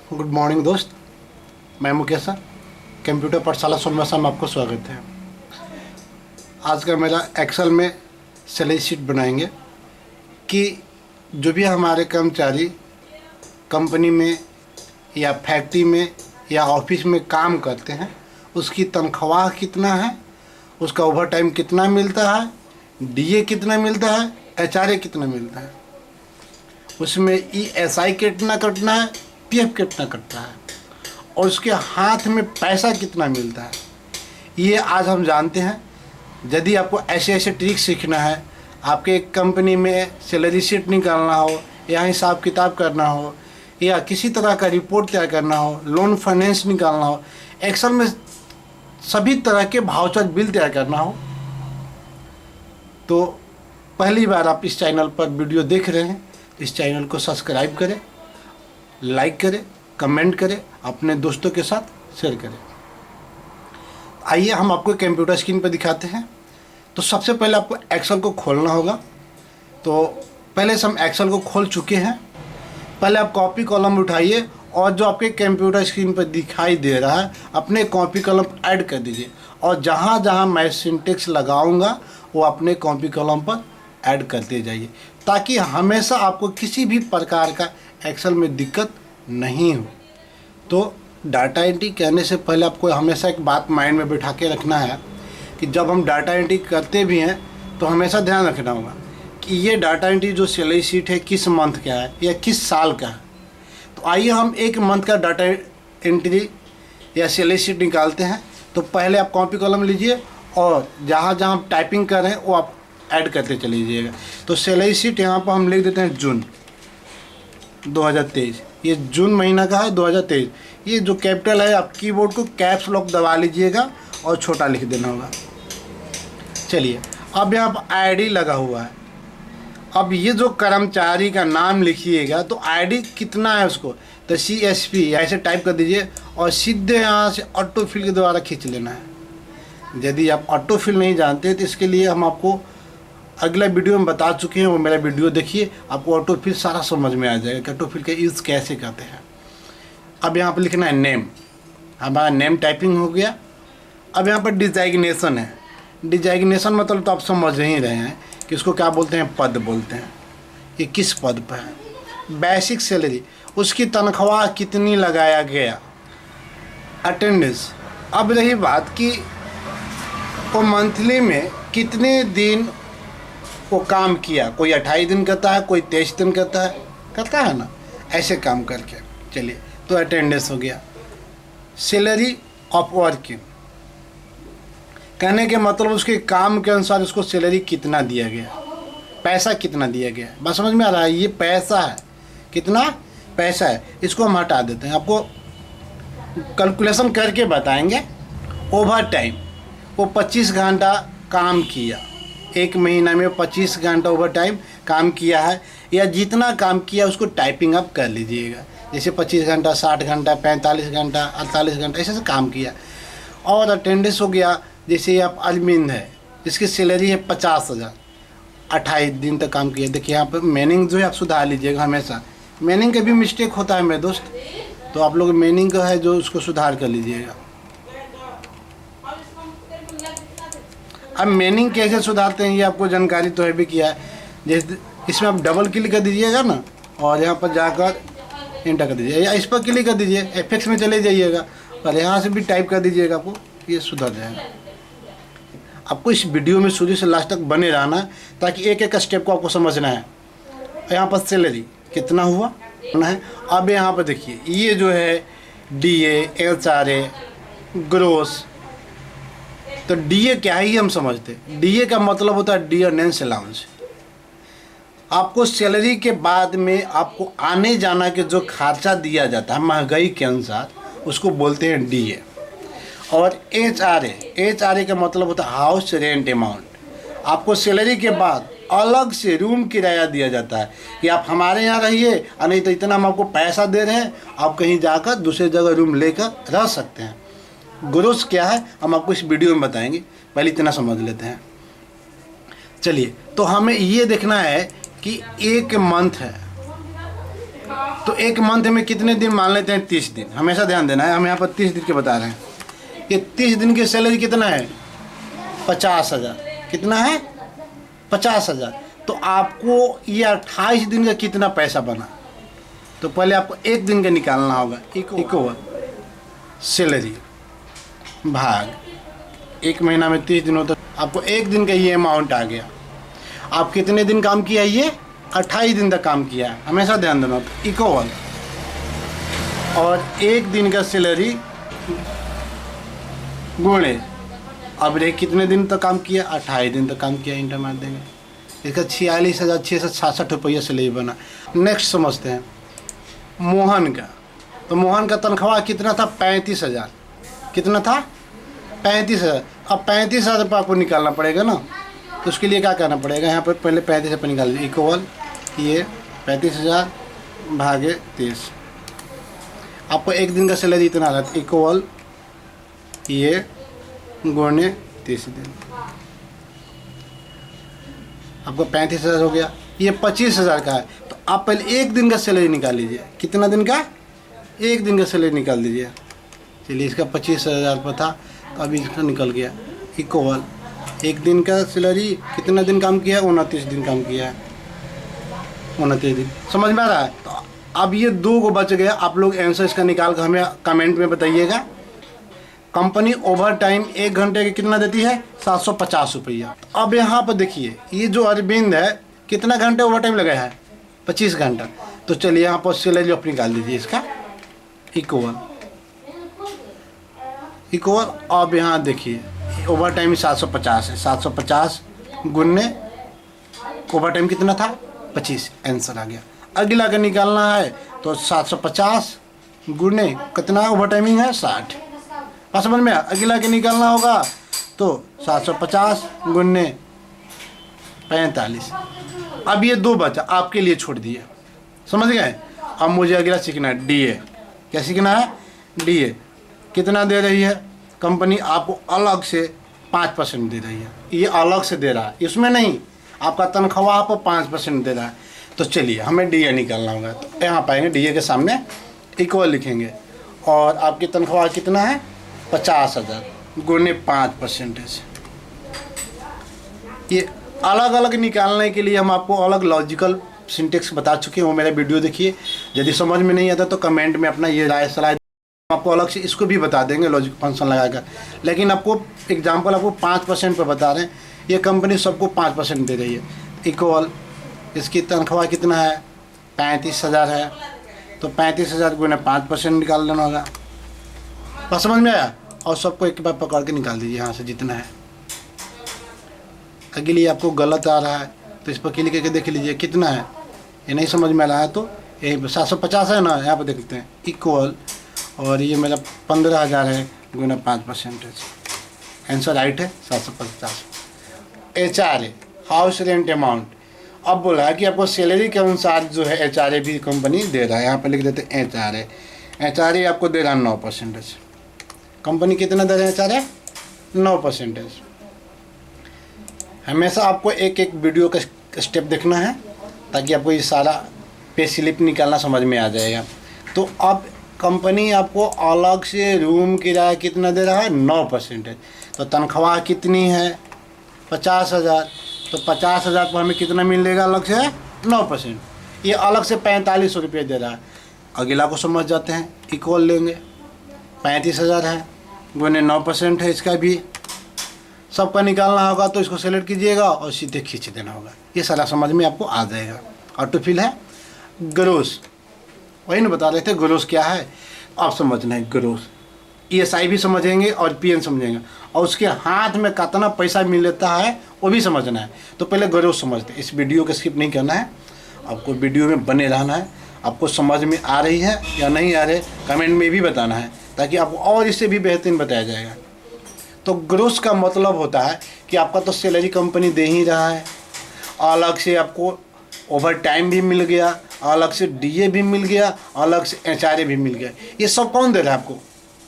Good morning दोस्त, मैं Mukesh sir, computer पाठशाला सोनवासा में आपको स्वागत है। आज का मेरा एक्सेल में सैलरी शीट बनाएंगे कि जो भी हमारे कर्मचारी कंपनी में या फैक्ट्री में या ऑफिस में काम करते हैं उसकी तनख्वाह कितना है, उसका ओवर टाइम कितना मिलता है, डीए कितना मिलता है, एचआरए कितना मिलता है, उसमें ईएसआई कितना कटना है, पीएफ कितना कटता है और उसके हाथ में पैसा कितना मिलता है, ये आज हम जानते हैं। यदि आपको ऐसे ऐसे ट्रिक सीखना है, आपके एक कंपनी में सैलरी शीट निकालना हो या हिसाब किताब करना हो या किसी तरह का रिपोर्ट तैयार करना हो, लोन फाइनेंस निकालना हो, एक्सेल में सभी तरह के भाउचर बिल तैयार करना हो, तो पहली बार आप इस चैनल पर वीडियो देख रहे हैं, इस चैनल को सब्सक्राइब करें, लाइक करें, कमेंट करें, अपने दोस्तों के साथ शेयर करें। आइए हम आपको कंप्यूटर स्क्रीन पर दिखाते हैं। तो सबसे पहले आपको एक्सेल को खोलना होगा। तो पहले से हम एक्सेल को खोल चुके हैं। पहले आप कॉपी कॉलम उठाइए और जो आपके कंप्यूटर स्क्रीन पर दिखाई दे रहा है अपने कॉपी कॉलम ऐड कर दीजिए और जहाँ जहाँ मैं सिंटेक्स लगाऊंगा वो अपने कॉपी कॉलम पर ऐड करते जाइए ताकि हमेशा आपको किसी भी प्रकार का एक्सेल में दिक्कत नहीं हो। तो डाटा एंट्री करने से पहले आपको हमेशा एक बात माइंड में बिठा के रखना है कि जब हम डाटा एंट्री करते भी हैं तो हमेशा ध्यान रखना होगा कि ये डाटा एंट्री जो सैलरी शीट है किस मंथ का है या किस साल का है। तो आइए हम एक मंथ का डाटा एंट्री या सैलरी शीट निकालते हैं। तो पहले आप कॉपी कॉलम लीजिए और जहाँ जहाँ आप टाइपिंग कर रहे हैं वो आप ऐड करते चले जाइएगा। तो सैलरी शीट यहाँ पर हम लिख देते हैं जून 2023, ये जून महीना का है 2023। ये जो कैपिटल है आप कीबोर्ड को कैप्स लॉक दबा लीजिएगा और छोटा लिख देना होगा। चलिए अब यहाँ पर आईडी लगा हुआ है। अब ये जो कर्मचारी का नाम लिखिएगा तो आईडी कितना है उसको तो CSP ऐसे टाइप कर दीजिए और सीधे यहाँ से ऑटो फिल के द्वारा खींच लेना है। यदि आप ऑटो फिल नहीं जानते तो इसके लिए हम आपको अगला वीडियो में बता चुके हैं, वो मेरा वीडियो देखिए, आपको ऑटो फिल सारा समझ में आ जाएगा कि ऑटो फिल का यूज़ कैसे करते हैं। अब यहाँ पर लिखना है नेम, हमारा नेम टाइपिंग हो गया। अब यहाँ पर डिजाइग्नेशन है। डिजाइग्नेशन मतलब तो आप समझ ही रहे हैं कि इसको क्या बोलते हैं, पद बोलते हैं। ये किस पद पर है। बेसिक सैलरी, उसकी तनख्वाह कितनी लगाया गया। अटेंडेंस, अब रही बात कि वो मंथली में कितने दिन वो काम किया, कोई 28 दिन करता है, कोई 23 दिन करता है ना, ऐसे काम करके। चलिए तो अटेंडेंस हो गया। सैलरी ऑफ वर्किंग, कहने के मतलब उसके काम के अनुसार उसको सैलरी कितना दिया गया, पैसा कितना दिया गया। बस समझ में आ रहा है, ये पैसा है, कितना पैसा है, इसको हम हटा देते हैं, आपको कैलकुलेशन करके बताएंगे। ओवर टाइम, वो 25 घंटा काम किया, एक महीना में 25 घंटा ओवर टाइम काम किया है या जितना काम किया उसको टाइपिंग अप कर लीजिएगा। जैसे 25 घंटा, 60 घंटा, 45 घंटा, 48 घंटा ऐसे काम किया। और अटेंडेंस हो गया, जैसे आप अरविंद है जिसकी सैलरी है 50,000, 28 दिन तक काम किया। देखिए यहाँ पर मीनिंग जो है आप सुधार लीजिएगा, हमेशा मीनिंग का भी मिस्टेक होता है मेरे दोस्त, तो आप लोग मीनिंग का है जो उसको सुधार कर लीजिएगा। अब मीनिंग कैसे सुधारते हैं ये आपको जानकारी तो है भी किया है। जैसे इसमें आप डबल क्लिक कर दीजिएगा ना और यहाँ पर जाकर एंटर कर दीजिए या इस पर क्लिक कर दीजिए, एफेक्ट्स में चले जाइएगा और यहाँ से भी टाइप कर दीजिएगा, आपको ये सुधर जाएगा। आपको इस वीडियो में शुरू से लास्ट तक बने रहना ताकि एक एक स्टेप को आपको समझना है। यहाँ पर सैलरी कितना हुआ है। अब यहाँ पर देखिए ये जो है DA, HRA, ग्रोस। तो DA क्या है ये हम समझते हैं। DA का मतलब होता है डियरनेस अलाउंस। आपको सैलरी के बाद में आपको आने जाना के जो खर्चा दिया जाता है महंगाई के अनुसार उसको बोलते हैं DA। और HRA का मतलब होता है हाउस रेंट अमाउंट। आपको सैलरी के बाद अलग से रूम किराया दिया जाता है कि आप हमारे यहाँ रहिए और नहीं तो इतना हम आपको पैसा दे रहे हैं, आप कहीं जाकर दूसरी जगह रूम लेकर रह सकते हैं। ग्रोस क्या है हम आपको इस वीडियो में बताएंगे, पहले इतना समझ लेते हैं। चलिए तो हमें ये देखना है कि एक मंथ है, तो एक मंथ में कितने दिन मान लेते हैं? 30 दिन। हमेशा ध्यान देना है, हम यहाँ पर 30 दिन के बता रहे हैं। ये 30 दिन की सैलरी कितना है? 50,000। कितना है? 50,000। तो आपको ये 28 दिन का कितना पैसा बना? तो पहले आपको एक दिन का निकालना होगा। इक्वल सैलरी भाग एक महीना में 30 दिन होता, आपको एक दिन का ये अमाउंट आ गया। आप कितने दिन काम किया? ये 28 दिन तक काम किया है। हमेशा ध्यान देना। तो इक्वल और एक दिन का सैलरी गुणे अब रे कितने दिन तक काम किया? 28 दिन तक काम किया। इंटर मार देंगे। इसका 46,666 रुपया सैलरी बना। नेक्स्ट समझते हैं मोहन का। तो मोहन का तनख्वाह कितना था? 35,000। कितना था? 35,000। अब 35,000 रुपये आपको निकालना पड़ेगा ना। तो उसके लिए क्या करना पड़ेगा? यहाँ पर पहले 35 रुपये निकाल दीजिए। इक्वल ये 35,000 भागे 30। आपको एक दिन का सैलरी इतना रहता है। इक्वल ये गुणे 30 दिन। आपको 35,000 हो गया। ये 25,000 का है। तो आप पहले एक दिन का सैलरी निकाल लीजिए। कितना दिन का? एक दिन का सैलरी निकाल दीजिए। चलिए, इसका 25,000 रुपये था, तो अभी इसका निकल गया। इक्वल एक दिन का सैलरी कितना दिन काम किया? 29 दिन काम किया है। 29 दिन। समझ में आ रहा है? तो अब ये 2 को बच गया। आप लोग आंसर इसका निकाल कर हमें कमेंट में बताइएगा। कंपनी ओवर टाइम 1 घंटे के कितना देती है? 750 रुपया। तो अब यहाँ पर देखिए, ये जो अरविंद है कितना घंटे ओवर टाइम लगाया है? 25 घंटा। तो चलिए यहाँ पर सैलरी आप निकाल दीजिए इसका। इक्वल अब यहाँ देखिए ओवर टाइम 750 है। 750 गुने ओवर टाइम कितना था? 25। आंसर आ गया। अगला का निकालना है तो 750 गुने कितना ओवर टाइमिंग है? 60। बात समझ में? अगला के निकालना होगा तो 750 गुने 45। अब ये 2 बचा, आपके लिए छोड़ दिए। समझ गए? अब मुझे अगला सीखना है डीए। क्या सीखना है? डीए। कितना दे रही है कंपनी? आपको अलग से 5% दे रही है। ये अलग से दे रहा है, इसमें नहीं। आपका तनख्वाह आपको 5% दे रहा है। तो चलिए हमें डीए निकालना होगा। तो यहाँ पाएंगे डीए के सामने इक्वल लिखेंगे। और आपकी तनख्वाह कितना है? 50,000 गुने 5%। ये अलग अलग निकालने के लिए हम आपको अलग लॉजिकल सिंटेक्स बता चुके हैं। वो मेरा वीडियो देखिए। यदि समझ में नहीं आता तो कमेंट में अपना ये राय सलाह आपको अलग से इसको भी बता देंगे लॉजिक फंक्शन लगाकर। लेकिन आपको एग्जांपल आपको 5% पर बता रहे हैं। ये कंपनी सबको 5% दे रही है। इक्वल इसकी तनख्वाह कितना है? 35,000 है। तो 35,000 गुने 5% निकाल लेना होगा। बस समझ में आया? और सबको एक बार पकड़ के निकाल दीजिए यहाँ से जितना है। अगली आपको गलत आ रहा है तो इस पर क्लिक करके देख लीजिए कितना है। ये नहीं समझ में आ रहा है तो ये 750 है ना, यहाँ पर देखते हैं। इक्वल और ये मेरा 15,000 है गुना 5%। आंसर राइट है 750। HRA house rent amount. अब बोला है कि आपको सैलरी के अनुसार जो है HRA भी कंपनी दे रहा है। यहाँ पर लिख देते हैं HRA आपको दे रहा है 9%। कंपनी कितना दे रहा है HRA? 9%। हमेशा आपको एक एक वीडियो का स्टेप देखना है ताकि आपको ये सारा पे स्लिप निकालना समझ में आ जाएगा। तो अब कंपनी आपको अलग से रूम किराया कितना दे रहा है? 9%। तो तनख्वाह कितनी है? 50,000। तो 50,000 पर हमें कितना मिलेगा अलग से? 9%। ये अलग से 4500 रुपये दे रहा है। अगला को समझ जाते हैं। इक्वल लेंगे 35,000 है गुने 9% है। इसका भी सबका निकालना होगा तो इसको सेलेक्ट कीजिएगा और सीधे खींच देना होगा। ये सारा समझ में आपको आ जाएगा। ऑटोफिल है। ग्रोस वही ना बता रहे थे ग्रोस क्या है। आप समझना है ग्रोस। ESI भी समझेंगे और PN समझेंगे और उसके हाथ में कितना पैसा मिलता है वो भी समझना है। तो पहले ग्रोस समझते हैं। इस वीडियो को स्किप नहीं करना है, आपको वीडियो में बने रहना है। आपको समझ में आ रही है या नहीं आ रही कमेंट में भी बताना है ताकि आपको और इससे भी बेहतरीन बताया जाएगा। तो ग्रोस का मतलब होता है कि आपका तो सैलरी कंपनी दे ही रहा है, अलग से आपको ओवर टाइम भी मिल गया, अलग से DA भी मिल गया, अलग से HRA भी मिल गया। ये सब कौन दे रहा है आपको?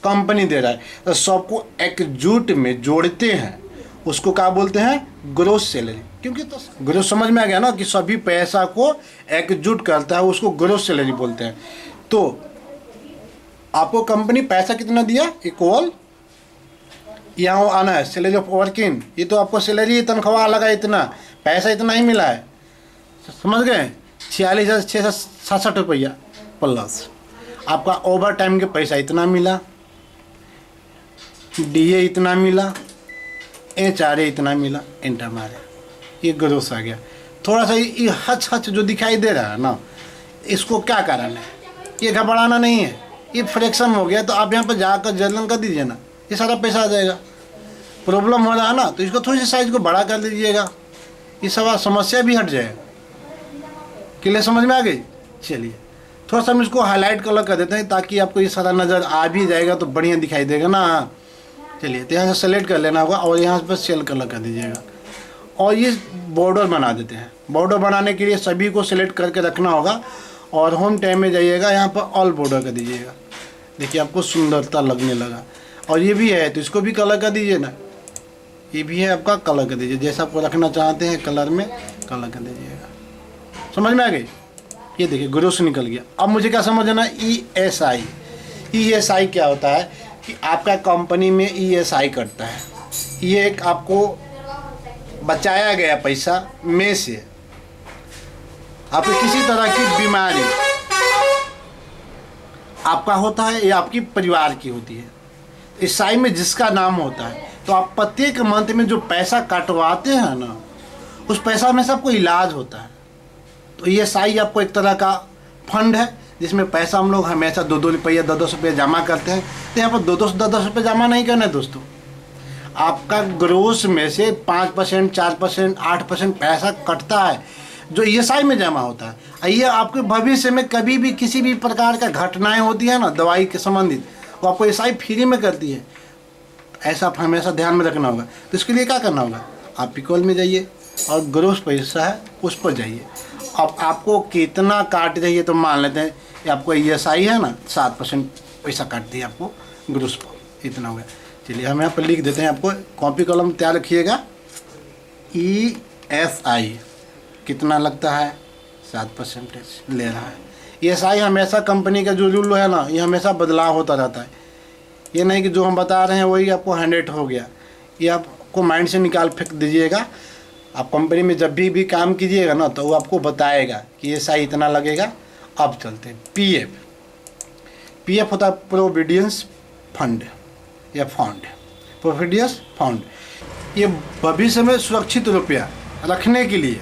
कंपनी दे रहा है। तो सबको एकजुट में जोड़ते हैं, उसको क्या बोलते हैं? Gross salary. क्योंकि तो ग्रोथ समझ में आ गया ना कि सभी पैसा को एकजुट करता है, उसको ग्रोथ सैलरी बोलते हैं। तो आपको कंपनी पैसा कितना दिया इक्वल, यहाँ आना है सैलरी ऑफ वर्किंग, ये तो आपको सैलरी तनख्वाह लगा इतना, पैसा इतना ही मिला है, समझ गए। 46,667 रुपया प्लस आपका ओवर टाइम के पैसा इतना मिला, डीए इतना मिला, HRA इतना मिला, एंटर मारे, ये ग्रोथ आ गया। थोड़ा सा ये हच हच जो दिखाई दे रहा है ना, इसको क्या कारण है, ये घबराना नहीं है, ये फ्रैक्शन हो गया। तो आप यहाँ पर जाकर जर्नल कर दीजिए ना, ये सारा पैसा आ जाएगा। प्रॉब्लम हो रहा है ना, तो इसको थोड़ी सी साइज को बड़ा कर दीजिएगा, ये सब समस्या भी हट जाएगा। क्लियर समझ में आ गई। चलिए थोड़ा सा हम इसको हाईलाइट कलर कर देते हैं ताकि आपको ये सारा नज़र आ भी जाएगा तो बढ़िया दिखाई देगा ना। चलिए तो यहाँ से सेलेक्ट कर लेना होगा और यहाँ पर सेल कलर कर दीजिएगा और ये बॉर्डर बना देते हैं। बॉर्डर बनाने के लिए सभी को सिलेक्ट करके रखना होगा और होम टैब में जाइएगा, यहाँ पर ऑल बॉर्डर कर दीजिएगा। देखिए आपको सुंदरता लगने लगा। और ये भी है तो इसको भी कलर कर दीजिए ना, ये भी है आपका, कलर कर दीजिए, जैसा आपको रखना चाहते हैं कलर में कलर कर दीजिएगा। समझ में आ गई। ये देखिए ग्रोस निकल गया। अब मुझे क्या समझना, ESI। ESI क्या होता है कि आपका कंपनी में ESI करता है, ये एक आपको बचाया गया पैसा में से आपको किसी तरह की बीमारी आपका होता है या आपकी परिवार की होती है, ESI में जिसका नाम होता है, तो आप प्रत्येक मंथ में जो पैसा कटवाते हैं ना, उस पैसा में से आपको इलाज होता है। तो ESI आपको एक तरह का फंड है जिसमें पैसा हम लोग हमेशा 2-2 रुपया 10-10 रुपये जमा करते हैं। तो यहाँ पर 2-10 रुपये जमा नहीं करना है दोस्तों, आपका ग्रोस में से 5%, 4%, 8% पैसा कटता है जो ESI में जमा होता है। ये आपके भविष्य में कभी भी किसी भी प्रकार का घटनाएं होती है ना दवाई के संबंधित, वो आपको ESI फ्री में करती है। ऐसा आप हमेशा ध्यान में रखना होगा। तो इसके लिए क्या करना होगा, आप इक्वल में जाइए और ग्रोस पैसा है उस पर जाइए। अब आपको कितना काट चाहिए तो मान लेते हैं ये आपको ESI है ना 7% पैसा काटती है आपको ग्रोस पर, इतना हो गया। चलिए हम यहाँ पर लिख देते हैं, आपको कॉपी कलम तैयार रखिएगा। ESI कितना लगता है, 7% ले रहा है। ESI हमेशा कंपनी का जो रूल है ना, ये हमेशा बदलाव होता रहता है। ये नहीं कि जो हम बता रहे हैं वही आपको 100 हो गया, ये आपको माइंड से निकाल फेंक दीजिएगा। आप कंपनी में जब भी काम कीजिएगा ना तो वो आपको बताएगा कि ESI इतना लगेगा। अब चलते हैं PF होता है प्रोविडेंस फंड या फंड, प्रोविडेंस फंड। ये भविष्य में सुरक्षित रुपया रखने के लिए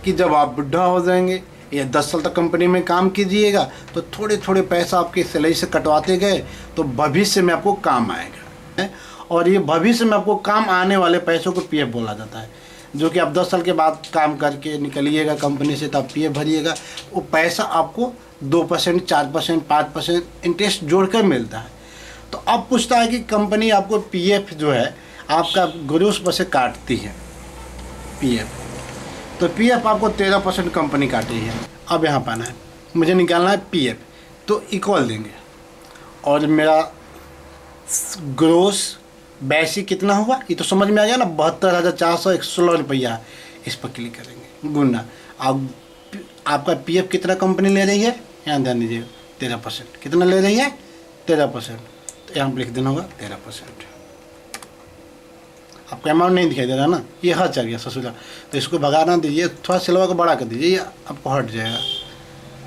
कि जब आप बुढ़ा हो जाएंगे या 10 साल तक कंपनी में काम कीजिएगा तो थोड़े थोड़े पैसा आपके सैलरी से कटवाते गए तो भविष्य में आपको काम आएगा। और ये भविष्य में आपको काम आने वाले पैसों को PF बोला जाता है, जो कि आप 10 साल के बाद काम करके निकलिएगा कंपनी से तब PF भरिएगा। वो पैसा आपको 2%, 4%, 5% इंटरेस्ट जोड़कर मिलता है। तो अब पूछता है कि कंपनी आपको PF जो है आपका ग्रोस पर से काटती है PF, तो PF आपको 13% कंपनी काट रही है। अब यहाँ पाना है, मुझे निकालना है PF, तो इक्वल देंगे और मेरा ग्रोस बेसिक कितना हुआ ये तो समझ में आ गया ना, 72,416 रुपया। इस पर क्लिक करेंगे, गुना। अब आपका PF कितना कंपनी ले रही है, यहाँ ध्यान दीजिए 13%। कितना ले रही है, 13%। तो यहाँ पर लिख देना होगा 13%। आपको अमाउंट नहीं दिखाई दे रहा ना, ये हट आ गया ससुरा, तो इसको भगाना दीजिए, थोड़ा सिलवा को बड़ा कर दीजिए, ये आपको हट जाएगा।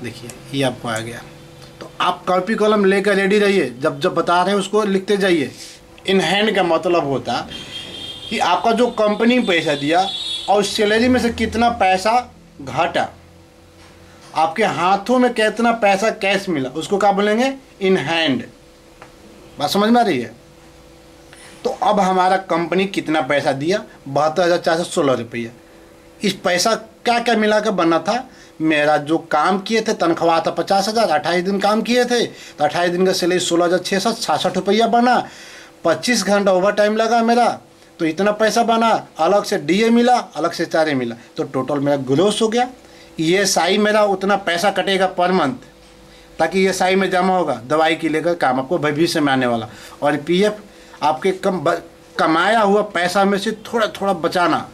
देखिए ये आपको आ गया। तो आप कॉपी कॉलम लेकर रेडी रहिए, जब जब बता रहे हैं उसको लिखते जाइए। इन हैंड का मतलब होता कि आपका जो कंपनी पैसा दिया और सैलरी में से कितना पैसा घटा, आपके हाथों में कितना पैसा कैश मिला, उसको क्या बोलेंगे, इन हैंड। बात समझ में आ रही है। तो अब हमारा कंपनी कितना पैसा दिया, 72,416 रुपया। इस पैसा क्या क्या मिला कर बना था, मेरा जो काम किए थे तनख्वाह था 50,000, 28 दिन काम किए थे तो 28 दिन का सैलरी 16,666 रुपया बना। 25 घंटा ओवर टाइम लगा मेरा तो इतना पैसा बना, अलग से DA मिला, अलग से HRA मिला, तो टोटल मेरा ग्रोस हो गया। ESI मेरा उतना पैसा कटेगा पर मंथ, ताकि ESI में जमा होगा दवाई की लेकर काम आपको भविष्य में आने वाला। और PF आपके कमाया हुआ पैसा में से थोड़ा थोड़ा बचाना,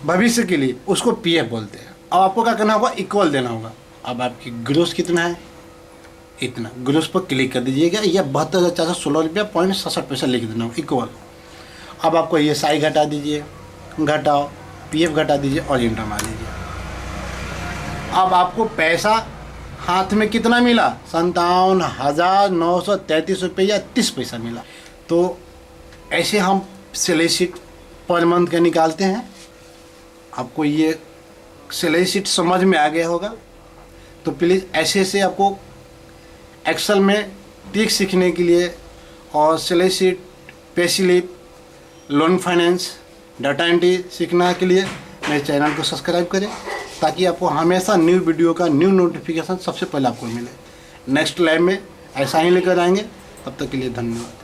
भविष्य के लिए, उसको पीएफ बोलते हैं। अब आपको क्या करना होगा, इक्वल देना होगा। अब आपकी ग्रोस कितना है, इतना, ग्रोस पर क्लिक कर दीजिएगा। यह 72,416.67 लिख देना होगा, इक्वल। अब आपको ये साई घटा दीजिए, घटाओ, पीएफ घटा दीजिए और इंटर मार दीजिए। अब आपको पैसा हाथ में कितना मिला, 57,933 रुपये या 30 पैसा मिला। तो ऐसे हम सैलरी शीट पर मंथ का निकालते हैं। आपको ये सैलरी शीट समझ में आ गया होगा। तो प्लीज़ ऐसे ऐसे आपको एक्सेल में ट्रिक सीखने के लिए और salary sheet, pay slip, loan finance, data entry सीखने के लिए मेरे चैनल को सब्सक्राइब करें, ताकि आपको हमेशा न्यू वीडियो का न्यू नोटिफिकेशन सबसे पहले आपको मिले। नेक्स्ट लाइव में ऐसा ही लेकर आएंगे। तब तक के लिए धन्यवाद।